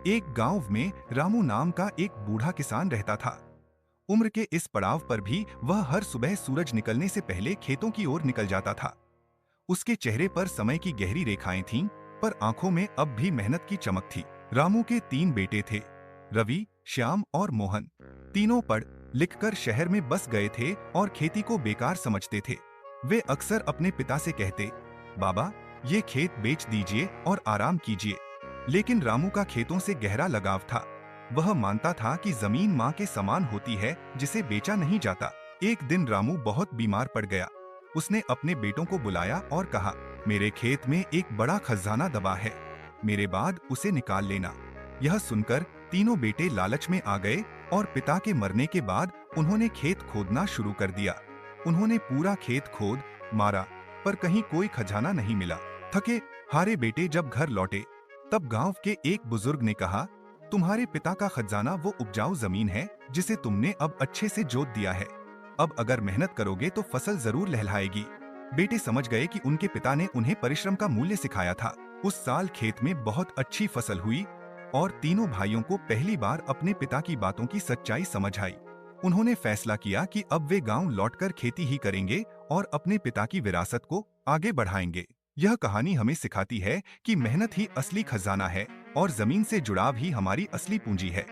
एक गांव में रामू नाम का एक बूढ़ा किसान रहता था। उम्र के इस पड़ाव पर भी वह हर सुबह सूरज निकलने से पहले खेतों की ओर निकल जाता था। उसके चेहरे पर समय की गहरी रेखाएं थीं, पर आंखों में अब भी मेहनत की चमक थी। रामू के 3 बेटे थे, रवि, श्याम और मोहन। तीनों पढ़ लिखकर शहर में बस गए थे और खेती को बेकार समझते थे। वे अक्सर अपने पिता से कहते, बाबा, ये खेत बेच दीजिए और आराम कीजिए। लेकिन रामू का खेतों से गहरा लगाव था। वह मानता था कि जमीन माँ के समान होती है, जिसे बेचा नहीं जाता। एक दिन रामू बहुत बीमार पड़ गया। उसने अपने बेटों को बुलाया और कहा, मेरे खेत में एक बड़ा खजाना दबा है, मेरे बाद उसे निकाल लेना। यह सुनकर तीनों बेटे लालच में आ गए और पिता के मरने के बाद उन्होंने खेत खोदना शुरू कर दिया। उन्होंने पूरा खेत खोद मारा, पर कहीं कोई खजाना नहीं मिला। थके हारे बेटे जब घर लौटे, तब गांव के एक बुजुर्ग ने कहा, तुम्हारे पिता का खजाना वो उपजाऊ जमीन है जिसे तुमने अब अच्छे से जोत दिया है। अब अगर मेहनत करोगे तो फसल जरूर लहलहाएगी। बेटे समझ गए कि उनके पिता ने उन्हें परिश्रम का मूल्य सिखाया था। उस साल खेत में बहुत अच्छी फसल हुई और तीनों भाइयों को पहली बार अपने पिता की बातों की सच्चाई समझ आई। उन्होंने फैसला किया कि अब वे गांव लौटकर खेती ही करेंगे और अपने पिता की विरासत को आगे बढ़ाएंगे। यह कहानी हमें सिखाती है कि मेहनत ही असली खजाना है और जमीन से जुड़ाव ही हमारी असली पूंजी है।